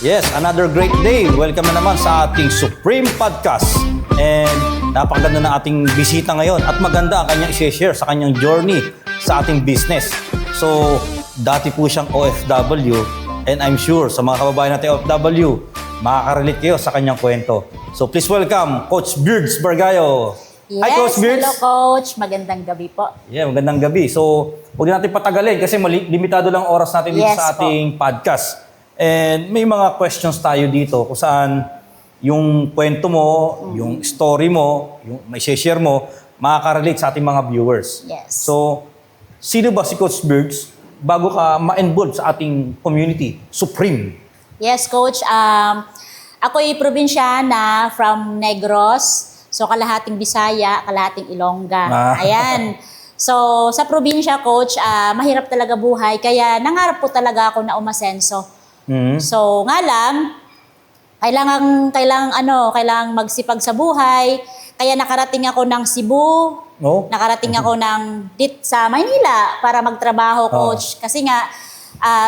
Yes, another great day. Welcome na naman sa ating Supreme Podcast. And napakaganda na ating bisita ngayon at maganda ang kanyang i-share sa kanyang journey sa ating business. So, dati po siyang OFW and I'm sure sa mga kababayan natin OFW, makaka-relate kayo sa kanyang kwento. So, please welcome Coach Beards Bargayo. Yes, Hi, Coach Beards. hello Coach. Magandang gabi po. Yeah, magandang gabi. So, huwag natin patagalin kasi limitado lang oras natin dito Yes, sa ating podcast. And may mga questions tayo dito kung saan yung kwento mo, yung story mo, yung may share mo, makaka-relate sa ating mga viewers. Yes. So, sino ba si Coach Beards bago ka ma-involve sa ating community, Supreme? Yes, Coach. Ako'y probinsyana from Negros. So, kalahating Bisaya, kalahating Ilongga. Ayan. So, sa probinsya, Coach, mahirap talaga buhay. Kaya nangarap po talaga ako na umasenso. So, nga lang, kailangang magsipag sa buhay. Kaya nakarating ako ng Cebu, nakarating ako ng sa Maynila para magtrabaho, Coach. Kasi nga,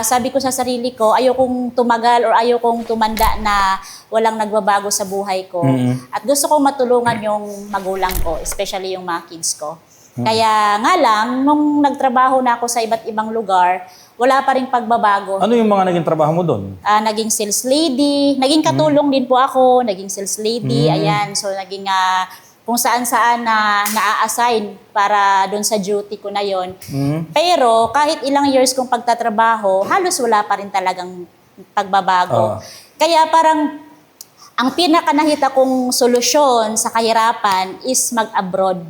sabi ko sa sarili ko, ayokong tumagal or ayokong tumanda na walang nagbabago sa buhay ko. At gusto kong matulungan yung magulang ko, especially yung mga kids ko. Kaya nga lang, nung nagtrabaho na ako sa iba't ibang lugar, wala pa ring pagbabago. Ano yung mga naging trabaho mo doon? Naging sales lady, naging katulong din po ako, naging sales lady, ayan. So naging kung saan-saan na na-assign para doon sa duty ko na yon. Pero kahit ilang years kong pagtatrabaho, halos wala pa rin talagang pagbabago. Kaya parang ang pinaka-nakita kong solusyon sa kahirapan is mag-abroad.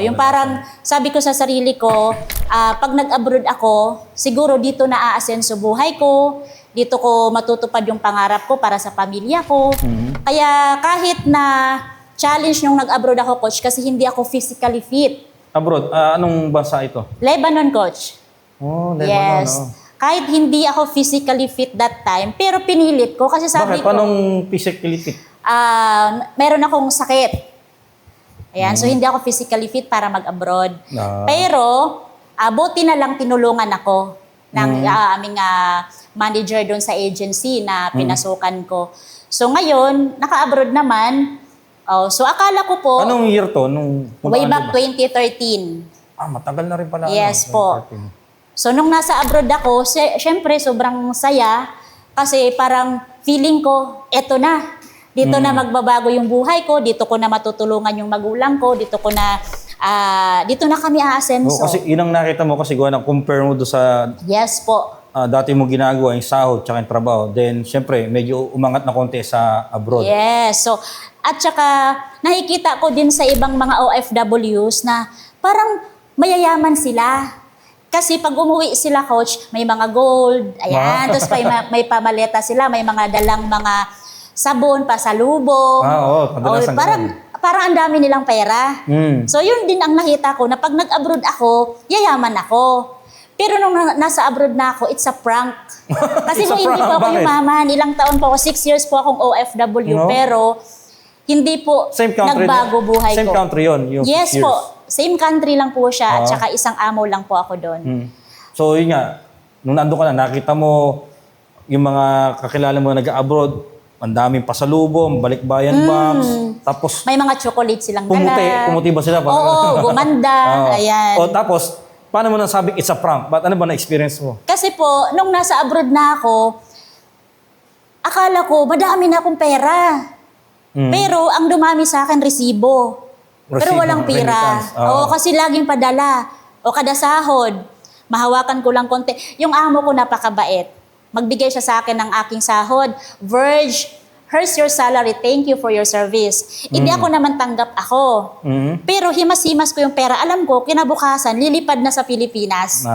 Yung parang sabi ko sa sarili ko, pag nag-abroad ako, siguro dito na aasenso buhay ko, dito ko matutupad yung pangarap ko para sa pamilya ko. Kaya kahit na challenge nung nag-abroad ako, Coach, kasi hindi ako physically fit. Abroad? Anong bansa ito? Lebanon, Coach. Lebanon. Yes. Kahit hindi ako physically fit that time, pero pinilit ko kasi sabi Bakit? Anong physically fit? Meron akong sakit. Ayan, so hindi ako physically fit para mag-abroad. Pero, buti na lang tinulungan ako ng aming manager doon sa agency na pinasukan ko. So ngayon, naka-abroad naman. So akala ko po... Anong year to? Way back 2013. Matagal na rin pala. Yes po. So nung nasa abroad ako, syempre sobrang saya kasi parang feeling ko, eto na. Dito na magbabago yung buhay ko, dito ko na matutulungan yung magulang ko, dito na kami aasenso. Kasi inang nakita mo kasi gawa ng compare mo doon sa Yes po. dati mo ginagawa yung sahod tsaka yung trabaho. Then syempre medyo umangat na konti sa abroad. Yes. So, at saka nakikita ko din sa ibang mga OFWs na parang mayayaman sila. Kasi pag umuwi sila, Coach, may mga gold, ayan, tapos may pamaleta sila, may mga dalang mga sabon, pasalubong. Parang ang dami nilang pera. So yun din ang nakita ko na pag nag-abroad ako, yayaman ako. Pero nung nasa abroad na ako, it's a prank. Kasi nung hindi po ako yumaman, ilang taon po ako, 6 years po akong OFW, pero hindi po nagbago buhay ko. Same country yun? Yung yes 6 years. po. Same country lang po siya, at saka isang amo lang po ako doon. So yun nga, nung nandun ka na, nakita mo yung mga kakilala mo na nag-abroad, ang daming pasalubong, balikbayan box, tapos... May mga chocolate silang dala. Pumuti ba sila? Oo, gumanda, ayan. Tapos, paano mo nasabing it's a prank? Ano ba na-experience mo? Kasi po, nung nasa abroad na ako, akala ko, madami na akong pera. Pero ang dumami sa akin, resibo. Pero walang pira. Kasi laging padala. O kada sahod, mahawakan ko lang konti. Yung amo ko napakabait. Magbigay siya sa akin ng aking sahod. Verge, here's your salary. Thank you for your service. Hindi ako naman tanggap ako. Pero himas-himas ko yung pera. Alam ko, kinabukasan, lilipad na sa Pilipinas.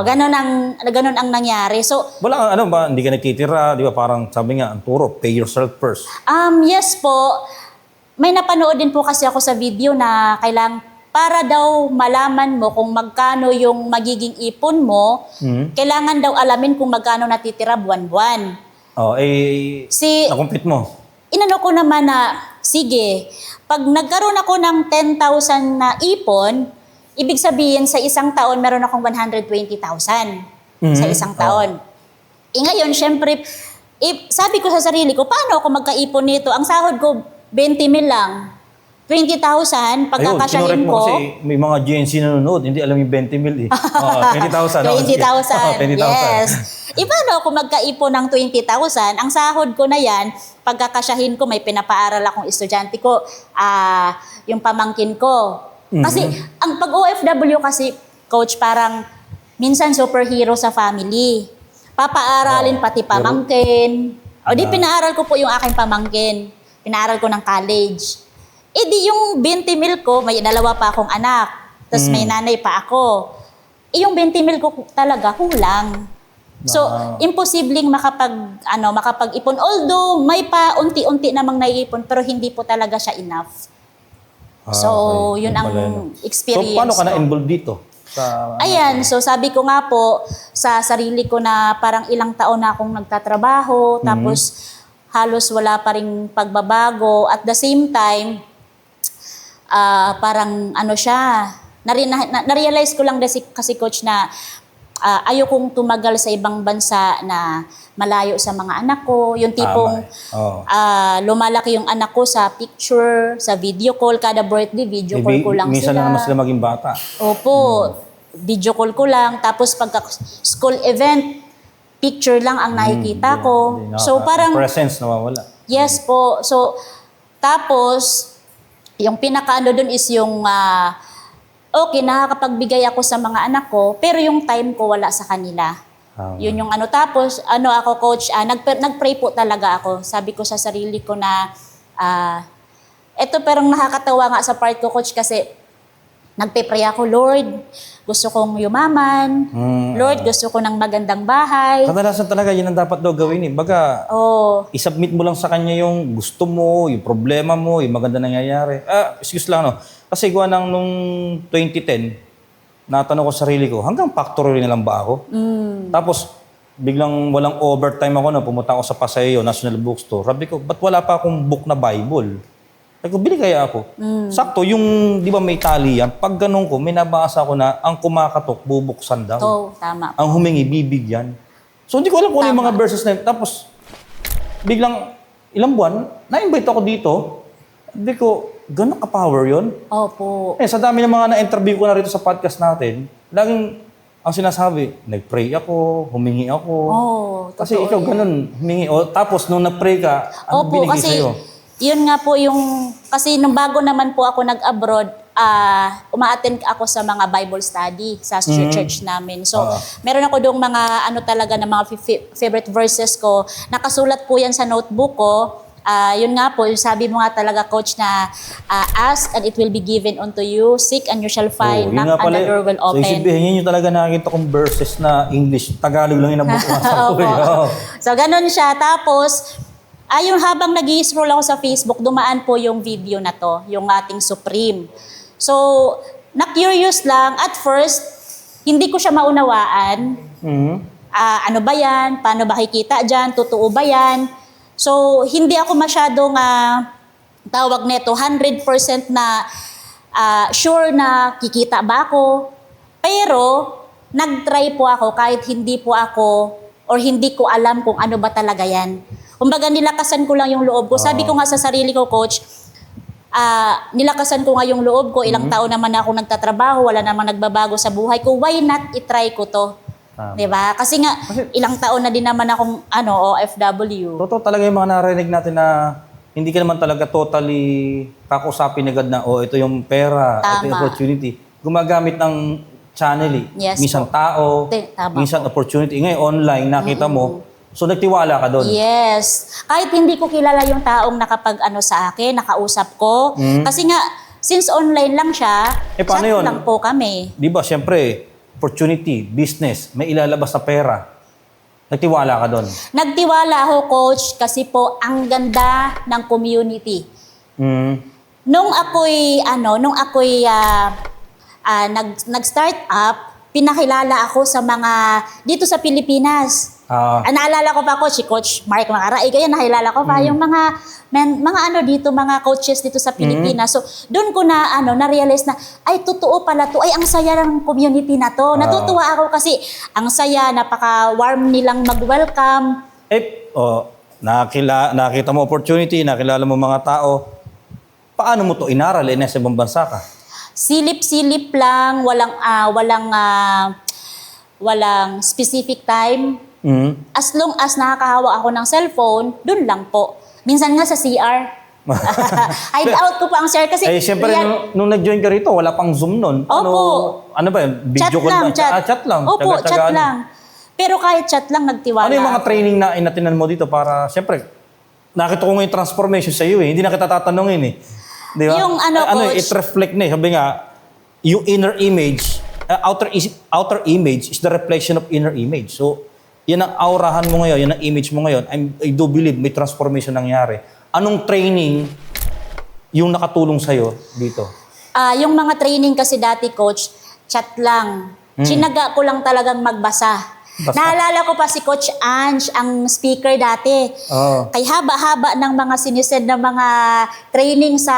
Ganun ang nangyari. So, wala ba, hindi ka nagtitira, di ba? Parang sabi nga, ang turo, pay yourself first. Yes po. May napanood din po kasi ako sa video na para daw malaman mo kung magkano yung magiging ipon mo, kailangan daw alamin kung magkano natitira buwan-buwan. Nakumpit mo? Inano ko naman na, sige, pag nagkaroon ako ng 10,000 na ipon, ibig sabihin sa isang taon meron akong 120,000 sa isang taon. Ngayon, syempre, Sabi ko sa sarili ko, paano ako magkaipon nito? Ang sahod ko, 20 mil lang. 20,000, pagkakasyahin kinorek mo ko. kasi may mga GNC nanonood, hindi alam yung 20 mil eh. 20,000. 20,000. 20,000. Yes. Paano ako magkaipon ng 20,000? Ang sahod ko na yan, pagkakasyahin ko, may pinapaaral akong estudyante ko, yung pamangkin ko. Kasi, ang pag-OFW kasi, coach, parang minsan superhero sa family. Papaaralin pati pamangkin. O di pinaaral ko po yung aking pamangkin. Pinaaral ko ng college. Di yung 20 mil ko, may dalawa pa akong anak. Tapos may nanay pa ako. Yung 20 mil ko talaga kulang. So, imposibleng makapag-ipon. Although, may pa unti-unti namang naiipon, pero hindi po talaga siya enough. So, okay. yun ang experience So, paano ka ko. na-involved dito? Ayan, so sabi ko nga po sa sarili ko na parang ilang taon na akong nagtatrabaho, tapos halos wala pa ring pagbabago. At the same time, parang na-realize ko lang kasi coach na ayokong tumagal sa ibang bansa na malayo sa mga anak ko. Yung tipong lumalaki yung anak ko sa picture, sa video call, kada birthday, video call ko lang minsan sila. na naman sila maging bata. Opo, video call ko lang. Tapos pagka school event, picture lang ang nakikita ko. So parang, presence nawawala. yes po. So, tapos, yung pinakaano dun is yung, okay, nakakapagbigay ako sa mga anak ko, pero yung time ko wala sa kanila. Yun yung ano. Tapos, ako coach, nag-pray po talaga ako. Sabi ko sa sarili ko na, eto parang nakakatawa nga sa part ko, coach, kasi nagpe-pray ako, Lord, gusto kong yumaman. Lord, gusto ko ng magandang bahay. Kadalasan talaga, yun ang dapat daw gawin eh. Baga, isubmit mo lang sa kanya yung gusto mo, yung problema mo, yung maganda nangyayari. Excuse lang, no? Kasi gawa nang nung 2010, natanong ko sa sarili ko, hanggang factory na lang ba ako? Tapos, biglang walang overtime ako na pumunta ako sa Paseo National Bookstore. Sabi ko, ba't wala pa akong book na Bible? Sabi ko, bili kaya ako. Sakto, yung, di ba may tali yan, pag ganun ko, may nabasa ko na ang kumakatok, bubuksan daw. Tama. Ang humingi, bibigyan. So, hindi ko alam kung ano yung mga verses na yun. Tapos, biglang, ilang buwan, na-invite ako dito. Sabi ko, gano'n ka-power yun? Opo. Sa dami ng mga na-interview ko na rito sa podcast natin, laging, ang sinasabi, nag-pray ako, humingi ako. Kasi ikaw ganun, humingi. Tapos, nung nag-pray ka, ano binigay sa'yo? Yun nga po yung, kasi nung bago naman po ako nag-abroad, uma-attend ako sa mga Bible study sa church namin. So, meron ako doong mga talaga na mga favorite verses ko. Nakasulat po yan sa notebook ko. Yun nga po, sabi mo nga talaga, coach, na ask and it will be given unto you, seek and you shall find, knock and the door will open. So, isipin, yun yung talaga nakikita kong verses na English. Tagalog lang yung nabuksan ko. So, ganun siya. Tapos, yung habang nag-i-scroll ako sa Facebook, dumaan po yung video na to, yung ating Supreme. So, na-curious lang. At first, hindi ko siya maunawaan. Ano ba yan? Paano ba kikita dyan? Totoo ba yan? So, hindi ako masyadong tawag neto, 100% na sure na kikita ba ako. Pero, nag-try po ako kahit hindi po ako or hindi ko alam kung ano ba talaga yan. Kumbaga, nilakasan ko lang yung loob ko. Sabi ko nga sa sarili ko, coach, nilakasan ko nga yung loob ko. Ilang taon naman ako nagtatrabaho, wala namang nagbabago sa buhay ko. Why not itry ko to? Diba? Kasi nga, ilang taon na din naman akong OFW. Totoo talaga yung mga narinig natin na hindi ka naman talaga totally kakusapin agad na, ito yung pera, ito yung opportunity. Gumagamit ng channel eh. Yes, minsan tao, minsan opportunity. Ngayon, online, nakita mo. So, nagtiwala ka doon? Yes. Kahit hindi ko kilala yung taong nakapag-ano sa akin, nakausap ko. Kasi nga, since online lang siya, paano chat yun? lang po kami. Di ba, siyempre, opportunity, business, may ilalabas na pera. Nagtiwala ka doon? Nagtiwala ako, coach, kasi po, ang ganda ng community. Nung ako'y, nag-start up, pinakilala ako sa mga, dito sa Pilipinas. Naalala ko pa, si Coach Mark Makaray, kaya nakilala ko pa yung mga dito, mga coaches dito sa Pilipinas. So, doon ko na, na-realize na, ay, totoo pala to, ay, ang saya ng community na to. Natutuwa ako kasi, ang saya, napaka-warm nilang mag-welcome. nakita mo opportunity, nakilala mo mga tao. Paano mo to inaral? Nasa ibang bansa ka. Silip-silip lang, walang specific time. As long as nakakahawak ako ng cellphone, dun lang po. Minsan nga sa CR. Hide out ko pa ang CR kasi Siyempre, nung nag-join ka rito, wala pang Zoom nun. Ano ba yun? Video call ba? Chat lang. Opo, Tsaga-tsagaan. chat lang. Pero kahit chat lang, nagtiwala. Ano yung mga training na inatinan mo dito para, siyempre, nakita ko ngayon transformation sa iyo eh. Hindi na kita tatanungin eh. Di ba? Yung coach, it reflect na eh. Sabi nga, yung inner image, outer image is the reflection of inner image. So, yan ang aurahan mo ngayon, yan ang image mo ngayon. I do believe may transformation nangyari. Anong training yung nakatulong sa'yo dito? Yung mga training kasi dati, coach, chat lang. Chinaga ko lang talagang magbasa. Naalala ko pa si Coach Ange, ang speaker dati. Kay haba-haba ng mga sinisend na mga training sa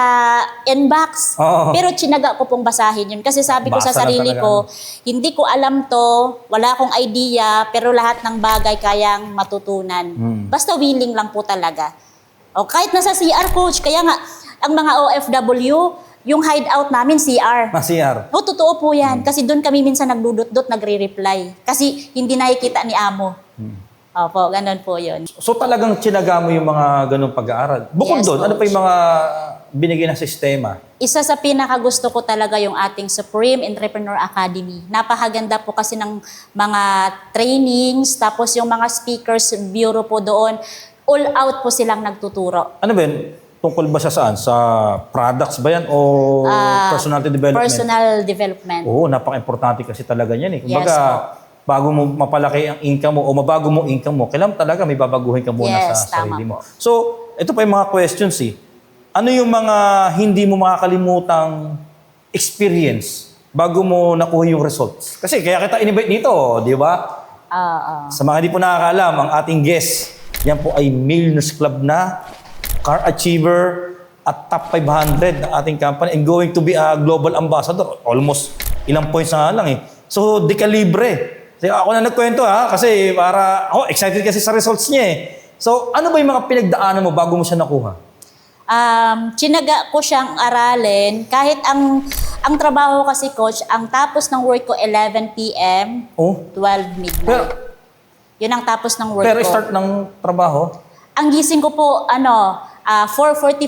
inbox. Pero chinaga ko pong basahin yun. Kasi sabi ko sa sarili ko, hindi ko alam to, wala akong idea, pero lahat ng bagay kayang matutunan. Basta willing lang po talaga. O kahit nasa CR, coach, kaya nga, ang mga OFW, yung hideout namin, CR. CR. O, totoo po yan. Kasi doon kami minsan nagdudot-dot, nagre-reply. Kasi hindi nakikita ni amo. Opo, ganun po yun. So talagang tsinaga mo yung mga ganung pag-aaral. Bukod Yes, doon, ano coach. pa yung mga binigay na sistema? Isa sa pinakagusto ko talaga yung ating Supreme Entrepreneur Academy. Napakaganda po kasi ng mga trainings, tapos yung mga speakers bureau po doon, all out po silang nagtuturo. Ano ba yun? Tungkol ba siya saan? Sa products ba yan o personality development? Personal development. Oo, napaka-importante kasi talaga yan eh. Kumbaga, Yes, bago mo mapalaki ang income mo o mabago mo income mo, kailangan talaga may babaguhin ka muna Yes, sa tama sarili mo. po. So, ito pa yung mga questions eh. Ano yung mga hindi mo makakalimutang experience bago mo nakuha yung results? Kasi kaya kita invite dito, di ba? Sa mga hindi po nakakaalam, ang ating guest, yan po ay Millionaires Club na, car achiever at top 500 ng ating company and going to be a global ambassador. Almost ilang points na lang eh. So, di ka libre. So, ako na nagkwento kasi para ako excited kasi sa results niya eh. So, ano ba yung mga pinagdaanan mo bago mo siya nakuha? Chinaga ko siyang aralin. Kahit ang trabaho kasi, coach, ang tapos ng work ko 11 p.m., 12 midnight. Yun ang tapos ng work Pero ko. start ng trabaho? Ang gising ko po, 4:45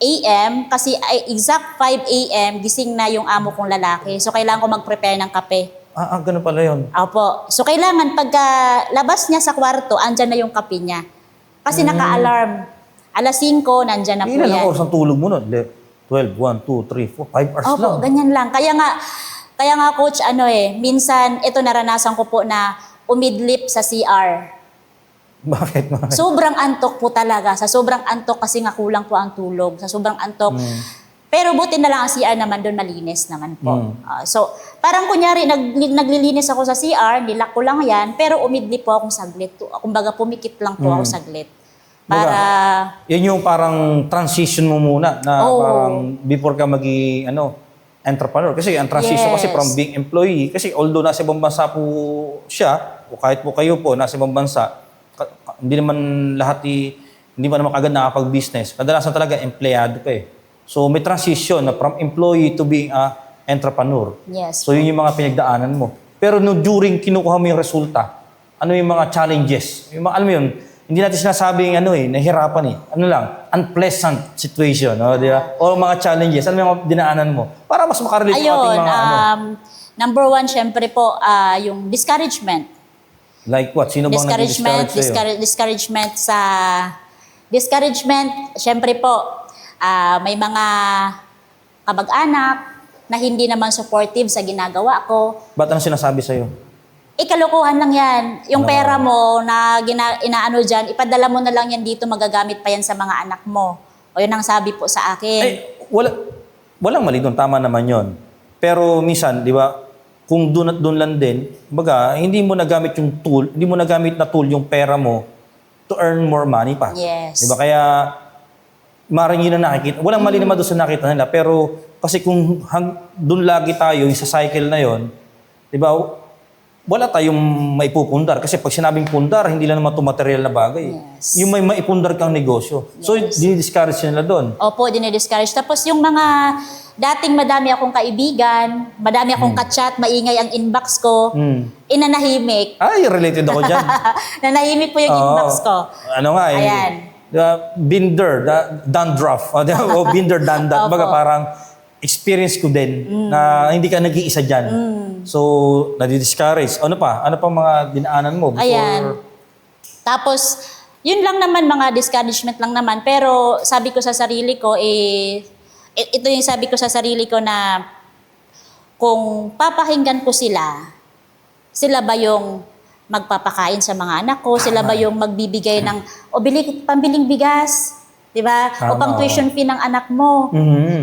a.m. kasi exact 5 a.m. gising na yung amo kong lalaki. So, kailangan ko mag-prepare ng kape. Ganun pala yun. Opo. So, kailangan pagka labas niya sa kwarto, andyan na yung kape niya. Kasi naka-alarm. Alas 5, nandyan na po Ilan ang yan. oras ang tulog mo nun? 12, 1, 2, 3, 4, 5 hours lang. Opo, ganyan lang. Kaya nga coach, minsan, ito naranasan ko po na umidlip sa CR. Bakit? Sobrang antok po talaga. Sa sobrang antok kasi nga kulang po ang tulog. Sa sobrang antok. Pero buti na lang ang CR naman doon malinis naman po. So, parang kunyari naglilinis ako sa CR, nilak ko lang yan, pero umidlip po akong saglit. Kumbaga pumikit lang po ako saglit. Para... Yan yung parang transition mo muna na parang before ka maging entrepreneur. Kasi ang transition kasi from being employee, kasi although nasa ibang bansa po siya, o kahit po kayo po nasa ibang bansa, hindi naman hindi pa naman kagad nakapag-business. Kadalasan talaga empleyado pa eh. So may transition na from employee to being a entrepreneur. Yes. So yun yung mga pinagdaanan mo. Pero during kinukuha mo yung resulta, ano yung mga challenges? Yung mga, alam mo yun, hindi natin sinasabing nahirapan eh. Ano lang, unpleasant situation, di ba? O mga challenges, ano yung mga dinaanan mo? Para mas makarelate yung ating mga number one, syempre po, yung discouragement. Like what? Sino bang nag-discourage sa'yo? Discouragement, syempre po, may mga kamag-anak na hindi naman supportive sa ginagawa ko. Ba't ano sinasabi sa'yo? Kalokohan lang yan. Yung pera mo na inaano dyan, ipadala mo na lang yan dito, magagamit pa yan sa mga anak mo. O yun ang sabi po sa akin. Walang mali doon, tama naman yon. Pero minsan, di ba, kung doon at doon lang din, baga, hindi mo nagamit yung tool, hindi mo nagamit na tool yung pera mo to earn more money pa. Yes. Di ba? Kaya, maring yun na nakikita. Walang mali naman doon sa nakita nila. Pero, kasi kung doon lagi tayo, yung sa cycle na yon, di ba, wala tayong maipupundar. Kasi pag sinabing pundar, hindi lang naman ito material na bagay. Yes. Yung may maipundar kang negosyo. So, dinidiscourage nila doon. Opo, dinidiscourage. Tapos yung mga dating madami akong kaibigan, madami akong kachat, maingay ang inbox ko, inanahimik. Ay, related ako dyan. Nanahimik po yung inbox ko. Ano nga, Ayan. binder, dandruff. O binder, dandat. Opo. Baga parang experience ko din na hindi ka nag-iisa dyan. So, nadi-discourage. Ano pa? Ano pa mga dinaanan mo before? Ayan. Tapos, yun lang naman, mga discouragement lang naman. Pero sabi ko sa sarili ko, ito yung sabi ko sa sarili ko na kung papakinggan ko sila ba yung magpapakain sa mga anak ko? Sila ba yung magbibigay ng, pambiling bigas? Diba? O pang tuition fee ng anak mo.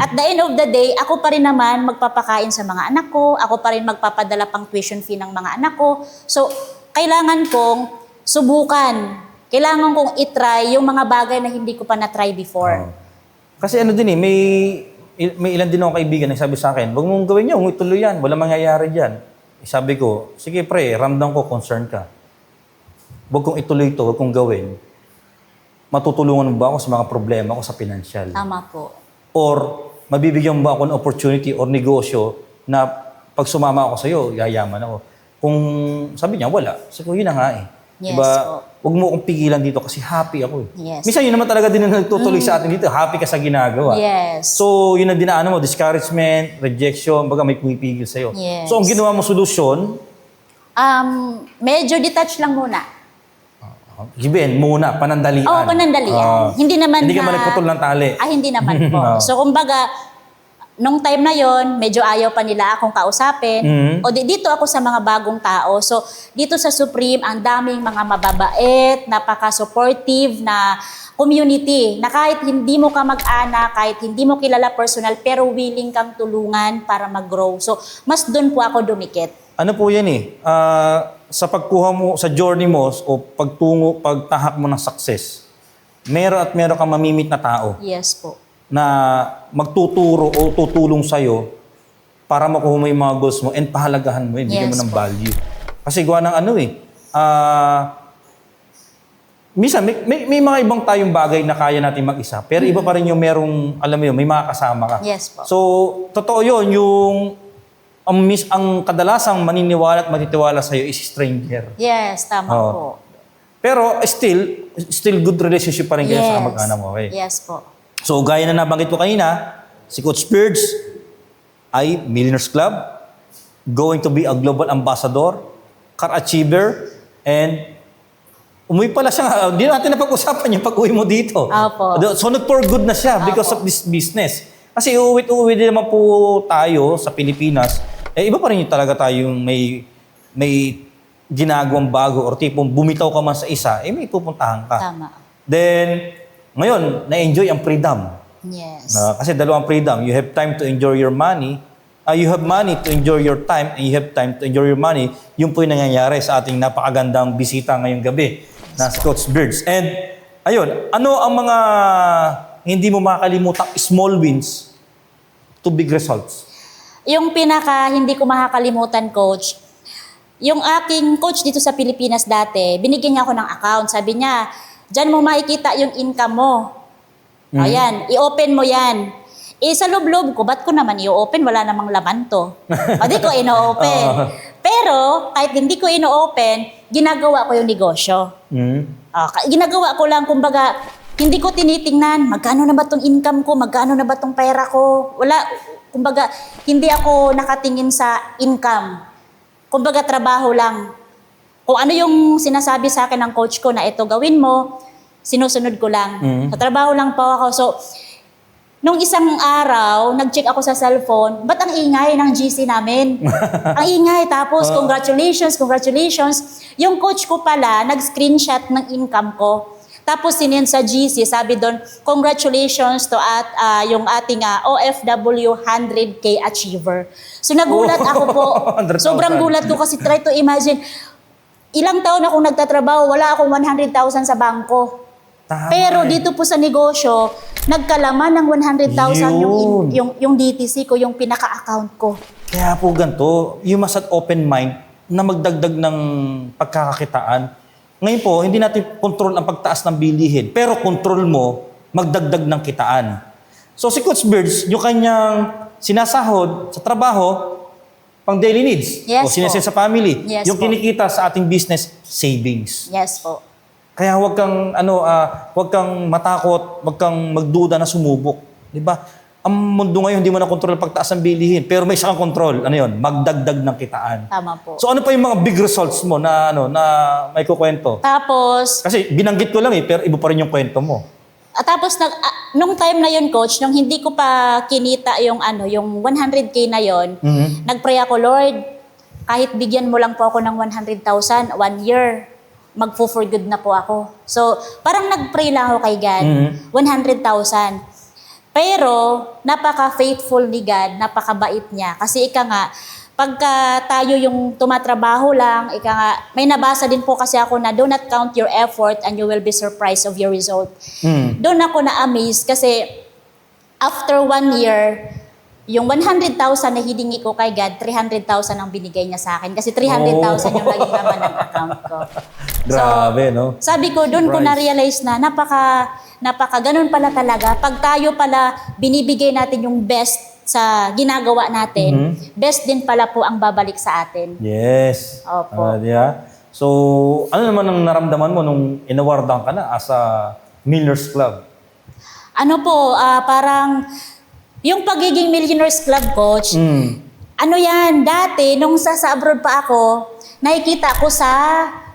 At the end of the day, ako pa rin naman magpapakain sa mga anak ko. Ako pa rin magpapadala pang tuition fee ng mga anak ko. So, kailangan kong subukan. Kailangan kong itry yung mga bagay na hindi ko pa na-try before. Kasi ano din may ilan din akong kaibigan na sabi sa akin, huwag mong gawin yun, huwag ituloy yan, wala mangyayari dyan. Sabi ko, sige pre, ramdam ko, concern ka. Huwag kong ituloy ito, huwag kong gawin. Matutulungan mo ba ako sa mga problema ko sa financial? Tama po. Or mabibigyan mo ba ako ng opportunity or negosyo na pag sumama ako sa iyo, yayaman ako. Kung sabi niya, wala. Sabi ko, yun na nga eh. Yes, diba? po. Huwag mo akong pigilan dito kasi happy ako eh. Yes. Minsan yun naman talaga din ang nagtutuloy sa atin dito. Happy ka sa ginagawa. Yes. So, yun ang dinaanan mo, discouragement, rejection, baga may pumipigil sa'yo. Yes. So, ang ginawa mo solusyon, Medyo detach lang muna. given muna, panandalian. Oo, panandalian. Hindi naman Hindi ka man nagputol ng tali. hindi naman po. Oo. So, kumbaga, nung time na yon, medyo ayaw pa nila akong kausapin. O dito ako sa mga bagong tao. So, dito sa Supreme, ang daming mga mababait, napaka-supportive na community na kahit hindi mo ka mag-anak, kahit hindi mo kilala personal, pero willing kang tulungan para mag-grow. So, mas doon po ako dumikit. Ano po yan eh, sa pagkuha mo, sa journey mo, o pagtahak mo ng success, meron kang mamimit na tao Yes po. na magtuturo o tutulong sa'yo para makuha mo yung mga goals mo and pahalagahan mo yun, bigyan mo Yes ng po. value. Kasi gawa ng minsan may mga ibang tayong bagay na kaya natin mag-isa, pero iba pa rin yung merong, alam mo yun, may mga kasama ka. Yes po. So, totoo yun, ang kadalasang maniniwala at matitiwala sa'yo is stranger. Yes, tama Oo. po. Pero still good relationship pa rin kayo sa kamag-anak mo. Okay? Yes po. So, gaya na nabanggit ko kanina, si Coach Beards ay Millionaires Club, going to be a global ambassador, car achiever, and umuwi pala siya. Hindi natin napag-usapan yung pag-uwi mo dito. Opo. So, nag-for good na siya because of this business. Kasi uuwi din naman po tayo sa Pilipinas. Iba pa rin yung talaga tayong may ginagawang bago or tipong bumitaw ka man sa isa, may pupuntahan ka. Tama. Then, ngayon, na-enjoy ang freedom. Yes. Kasi dalawang freedom. You have time to enjoy your money. You have money to enjoy your time and you have time to enjoy your money. Yun po yung nangyayari sa ating napakagandang bisita ngayong gabi na si Coach Beards. And, ayun, ano ang mga hindi mo makakalimutang small wins to big results? Yung pinaka hindi ko makakalimutan, Coach, yung aking coach dito sa Pilipinas dati, binigyan niya ako ng account. Sabi niya, dyan mo makikita yung income mo. Ayan, i-open mo yan. Sa loob-loob ko, ba't ko naman i-open? Wala namang laman to. O di ko ino-open. Pero, kahit hindi ko ino-open, ginagawa ko yung negosyo. Ginagawa ko lang, kumbaga, hindi ko tinitingnan, magkano na ba tong income ko? Magkano na ba tong pera ko? Wala, kumbaga, hindi ako nakatingin sa income. Kumbaga, trabaho lang. Kung ano yung sinasabi sa akin ng coach ko na ito gawin mo, sinusunod ko lang. Sa trabaho lang po ako. So, nung isang araw, nag-check ako sa cellphone, ba't ang ingay ng GC namin? Ang ingay, tapos congratulations. Yung coach ko pala, nag-screenshot ng income ko. Tapos sinend sa GC, sabi doon, congratulations to yung ating OFW 100K achiever. So nagulat ako po. 100,000. Sobrang gulat ko kasi try to imagine, ilang taon akong nagtatrabaho, wala akong 100,000 sa bangko. Pero dito po sa negosyo, nagkalaman ng 100,000 yung DTC ko, yung pinaka-account ko. Kaya po ganito, you must have open mind na magdagdag ng pagkakakitaan. Ngayon po, hindi natin control ang pagtaas ng bilihin, pero control mo magdagdag ng kitaan. So si Coach Birds, yung kanyang sinasahod sa trabaho, pang daily needs, Yes o sinesend po. sa family. Yes Yung po. kinikita sa ating business, savings. Yes po. Kaya huwag kang matakot, huwag kang magduda na sumubok. 'Di ba? Ang mundo ngayon hindi mo na kontrol ang pagtaas ng bilihin, pero may isa kang kontrol. Ano 'yon? Magdagdag ng kitaan. Tama po. So ano pa yung mga big results mo na na may kukwento? Tapos, Kasi binanggit ko lang pero iba pa rin yung kwento mo. tapos nung time na yun, coach, nung hindi ko pa kinita yung yung 100K na yon, nagpray ako, Lord, kahit bigyan mo lang po ako ng 100,000, 1 year, magfo-for good na po ako. So, parang nagpray lang ako kay God, 100,000. Pero, napaka-faithful ni God, napakabait niya. Kasi ika nga, pagka tayo yung tumatrabaho lang, ika nga, may nabasa din po kasi ako na do not count your effort and you will be surprised of your result. Doon ako na-amaze kasi after 1 year, yung 100,000 na hiningi ko kay God, 300,000 ang binigay niya sa akin. Kasi 300,000 yung naging laman ng account ko. Grabe, no? Sabi ko, doon ko Surprise. na-realize na napaka ganun pala talaga. Pag tayo pala binibigay natin yung best sa ginagawa natin, best din pala po ang babalik sa atin. Yes. Opo. Yeah. So, ano naman ang naramdaman mo nung inawardan ka na as a Millionaires Club? Ano po, parang yung pagiging Millionaires Club, coach, ano yan, dati, nung sa abroad pa ako, nakikita ko sa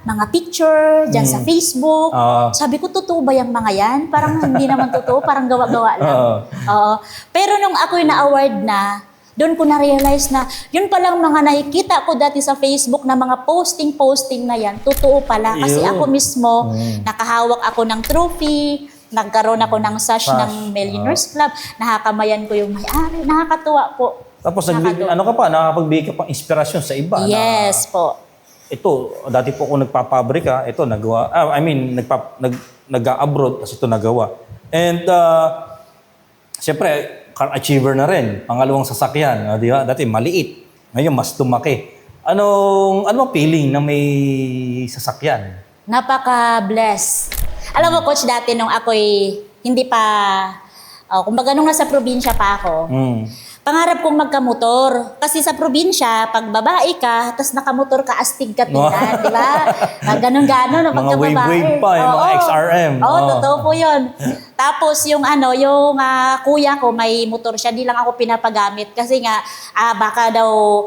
mga picture, dyan sa Facebook. Sabi ko, totoo ba yung mga yan? Parang hindi naman totoo, parang gawa-gawa lang. Oo. Pero nung ako'y na-award na, doon ko na-realize na, yun palang mga nakikita ko dati sa Facebook na mga posting na yan, totoo pala. Kasi Yun. ako mismo, nakahawak ako ng trophy, nagkaroon ako ng sash ng Millionaires Club, nakakamayan ko yung may-ari, nakakatuwa po. Tapos nakakapagbigay ka pang inspirasyon sa iba. Yes po. Ito, dati po ako nagpapabrika, ito nagawa, nag-abroad, kasi ito nagawa. And, siyempre, car achiever na rin, pangalawang sasakyan, di ba? Dati maliit, ngayon mas lumaki. Ano feeling na may sasakyan? Napaka-bless. Alam mo, coach, dati nung ako'y hindi pa, kumbaga nung nasa probinsya pa ako, pangarap kong magkamotor. Kasi sa probinsya, pag babae ka, tapos nakamotor ka, astig ka tingnan, di ba? Ganon-ganon, Mga wave-wave pa, yung mga XRM. Oo, totoo po yun. Tapos yung kuya ko, may motor siya, di lang ako pinapagamit. Kasi nga, baka daw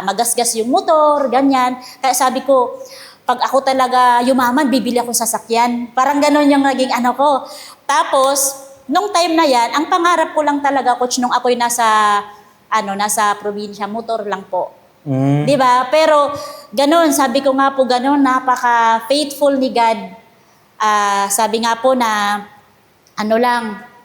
magasgas yung motor, ganyan. Kaya sabi ko, pag ako talaga yumaman, bibili ako sasakyan. Parang ganon yung naging ko. Tapos, nung time na yan, ang pangarap ko lang talaga, coach, nung ako'y nasa probinsya, motor lang po. Di ba? Pero, ganun, sabi ko nga po, ganun, napaka-faithful ni God. Sabi nga po na,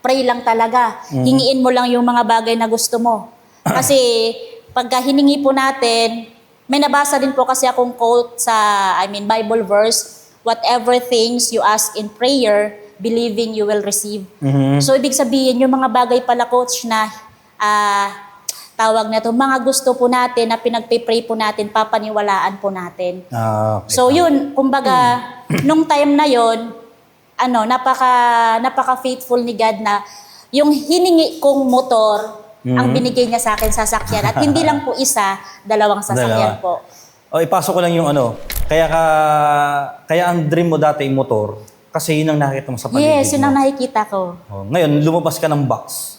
pray lang talaga. Hingiin mo lang yung mga bagay na gusto mo. Kasi, pagka hiningi po natin, may nabasa din po kasi akong quote Bible verse, whatever things you ask in prayer, believing you will receive. So, ibig sabihin, yung mga bagay pala, coach, na tawag na to, mga gusto po natin, na pinagpipray po natin, papaniwalaan po natin. Okay. So, yun, kumbaga, nung time na yun, napaka-faithful ni God na yung hiningi kong motor, ang binigay niya sa akin, sasakyan. At hindi lang po isa, dalawang sasakyan po. Ipasok ko lang yung kaya ang dream mo dati yung motor, kasi yun ang nakita mo sa paligid Yes, yun ang nakikita ko. Ngayon, lumabas ka ng box.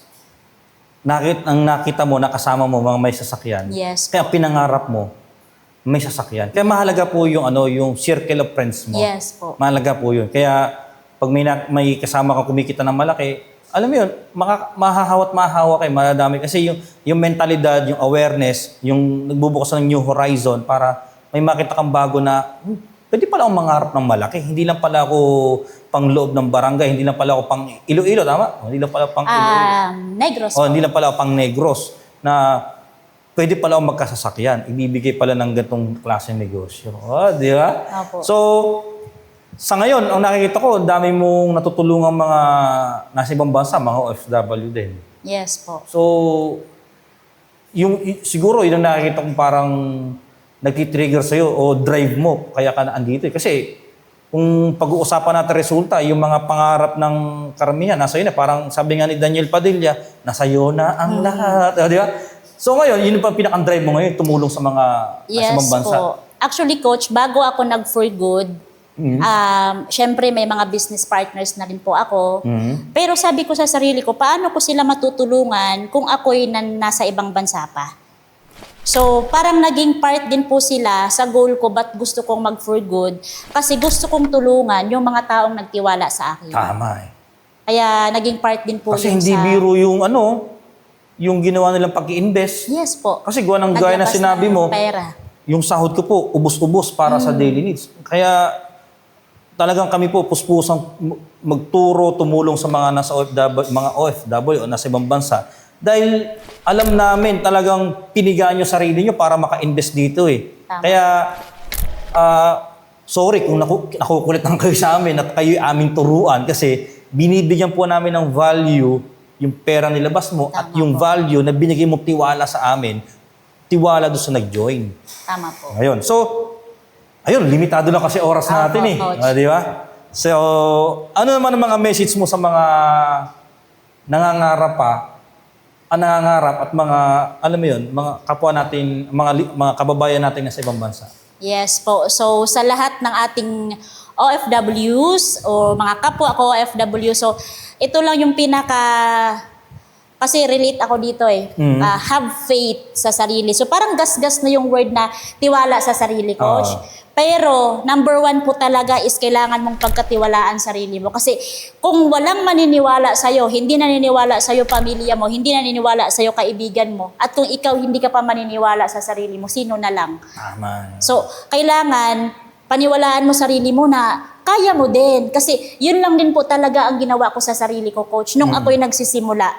Nakita mo, nakasama mo mga may sasakyan. Yes. Kaya pinangarap mo, may sasakyan. Kaya mahalaga po yung yung circle of friends mo. Yes po. Mahalaga po yun. Kaya pag may kasama kang kumikita ng malaki, alam mo yun, mahahawa kayo, madadami. Kasi yung mentalidad, yung awareness, yung nagbubukas ng new horizon para may makita kang bago na, pwede pala akong mangarap ng malaki. Hindi lang pala ako pang loob ng barangay, hindi lang pala ako pang Iloilo, tama? Hindi lang pala pang Iloilo. Negros. Hindi lang pala ako pang Negros na pwede pala akong magkasasakyan. Ibibigay pala ng ganitong klaseng negosyo. Di ba? Opo. So, sa ngayon, ang nakikita ko, ang dami mong natutulungan mga nasa ibang bansa, mga OFW din. Yes po. So, siguro yun ang nakikita kong parang nagtitrigger sa'yo o drive mo kaya ka na andito. Kasi kung pag-uusapan natin resulta, yung mga pangarap ng karamihan, nasa iyo na. Parang sabi nga ni Daniel Padilla, nasa iyo na ang lahat. Di ba? So ngayon, yun yung pinaka-drive mo ngayon, tumulong sa mga Yes ibang bansa. po. Actually, Coach, bago ako nag-for good, syempre may mga business partners na rin po ako. Pero sabi ko sa sarili ko, paano ko sila matutulungan kung ako'y nasa ibang bansa pa? So, parang naging part din po sila sa goal ko, ba't gusto kong mag-for good? Kasi gusto kong tulungan yung mga taong nagtiwala sa akin. Tama eh. Kaya naging part din po Kasi yun hindi biro yung ginawa nilang pag-i-invest. Yes po. Kasi gaya na Naglabas sinabi ng mo, pera. yung sahod ko po, ubos-ubos para sa daily needs. Kaya talagang kami po, puspusang magturo, tumulong sa mga nasa OFW o nasa ibang bansa. Dahil alam namin talagang pinigaan nyo sarili nyo para maka-invest dito eh. Tama. Kaya, sorry kung nakukulit lang kayo sa amin at kayo aming turuan kasi binibigyan po namin ng value yung pera nilabas mo at Tama yung po. value na binigay mo tiwala sa amin, tiwala doon sa nag-join. Tama po. Ayun. So, ayun, limitado lang kasi oras natin eh. Coach. Di ba? So, ano naman ang mga message mo sa mga nangangarap at mga, alam mo yun, mga kapwa natin, mga kababayan natin na sa ibang bansa? Yes po. So, sa lahat ng ating OFWs o mga kapwa ko OFW, so ito lang yung kasi relate ako dito eh. Have faith sa sarili. So parang gas-gas na yung word na tiwala sa sarili, Coach. Pero number 1 po talaga is kailangan mong pagkatiwalaan sarili mo. Kasi kung walang maniniwala sa'yo, hindi naniniwala sa'yo pamilya mo, hindi naniniwala sa'yo kaibigan mo, at kung ikaw hindi ka pa maniniwala sa sarili mo, sino na lang? Tama. So, kailangan paniwalaan mo sarili mo na kaya mo din. Kasi yun lang din po talaga ang ginawa ko sa sarili ko, Coach. Nung ako'y nagsisimula,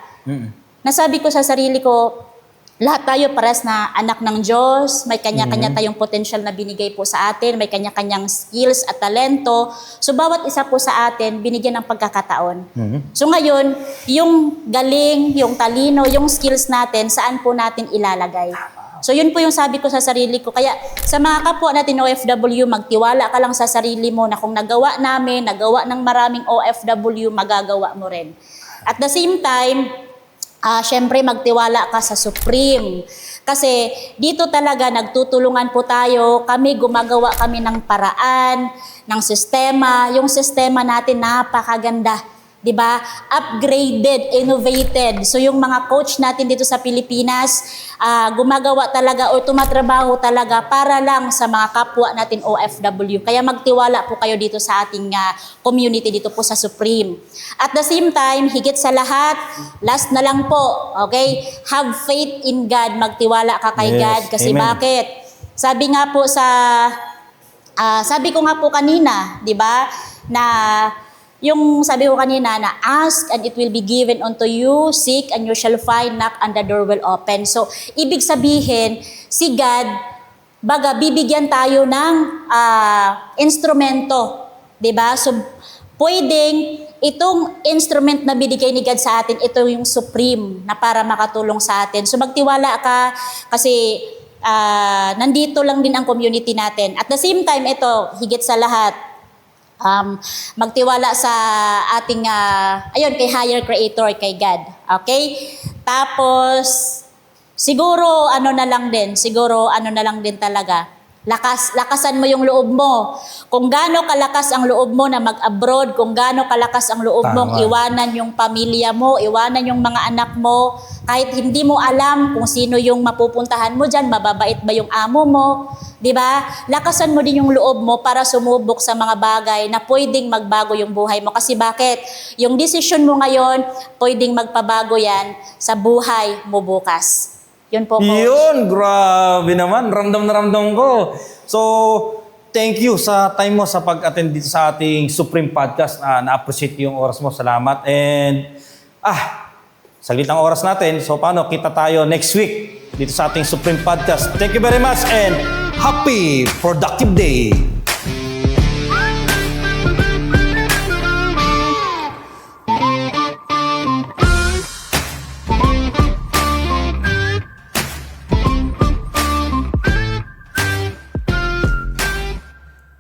nasabi ko sa sarili ko, lahat tayo pares na anak ng Diyos, may kanya-kanya tayong potential na binigay po sa atin, may kanya-kanyang skills at talento. So, bawat isa po sa atin, binigyan ng pagkakataon. So, ngayon, yung galing, yung talino, yung skills natin, saan po natin ilalagay? So, yun po yung sabi ko sa sarili ko. Kaya, sa mga kapwa natin OFW, magtiwala ka lang sa sarili mo na kung nagawa namin, nagawa ng maraming OFW, magagawa mo rin. At the same time, syempre magtiwala ka sa Supreme. Kasi dito talaga nagtutulungan po tayo. Kami gumagawa kami ng paraan, ng sistema. Yung sistema natin napakaganda. 'Di ba? Upgraded, innovated. So yung mga coach natin dito sa Pilipinas, gumagawa talaga o tumatrabaho talaga para lang sa mga kapwa natin OFW. Kaya magtiwala po kayo dito sa ating community dito po sa Supreme. At the same time, higit sa lahat, last na lang po, okay? Have faith in God. Magtiwala ka kay Yes, God. Kasi amen. bakit? Sabi nga po sabi ko nga po kanina, 'di ba? Na yung sabi ko kanina na ask and it will be given unto you, seek and you shall find, knock and the door will open. So, ibig sabihin, si God, baga bibigyan tayo ng instrumento. 'Di ba? So, pwedeng itong instrument na binigay ni God sa atin, ito yung supreme na para makatulong sa atin. So, magtiwala ka kasi nandito lang din ang community natin. At the same time, ito, higit sa lahat, magtiwala sa ating kay higher creator, kay God. Okay? Tapos siguro ano na lang din talaga. Lakasan mo yung loob mo. Kung gaano kalakas ang loob mo na mag-abroad, kung gaano kalakas ang loob mong iwanan yung pamilya mo, iwanan yung mga anak mo, kahit hindi mo alam kung sino yung mapupuntahan mo dyan, mababait ba yung amo mo, di ba? Lakasan mo din yung loob mo para sumubok sa mga bagay na pwedeng magbago yung buhay mo. Kasi bakit? Yung desisyon mo ngayon, pwedeng magpabago yan sa buhay mo bukas. Yun po, Coach. Yun, grabe naman. Ramdam na ramdam ko. So, thank you sa time mo sa pag-attend dito sa ating Supreme Podcast. Na-appreciate yung oras mo. Salamat. And, saglit ang oras natin. So, paano? Kita tayo next week dito sa ating Supreme Podcast. Thank you very much and happy productive day!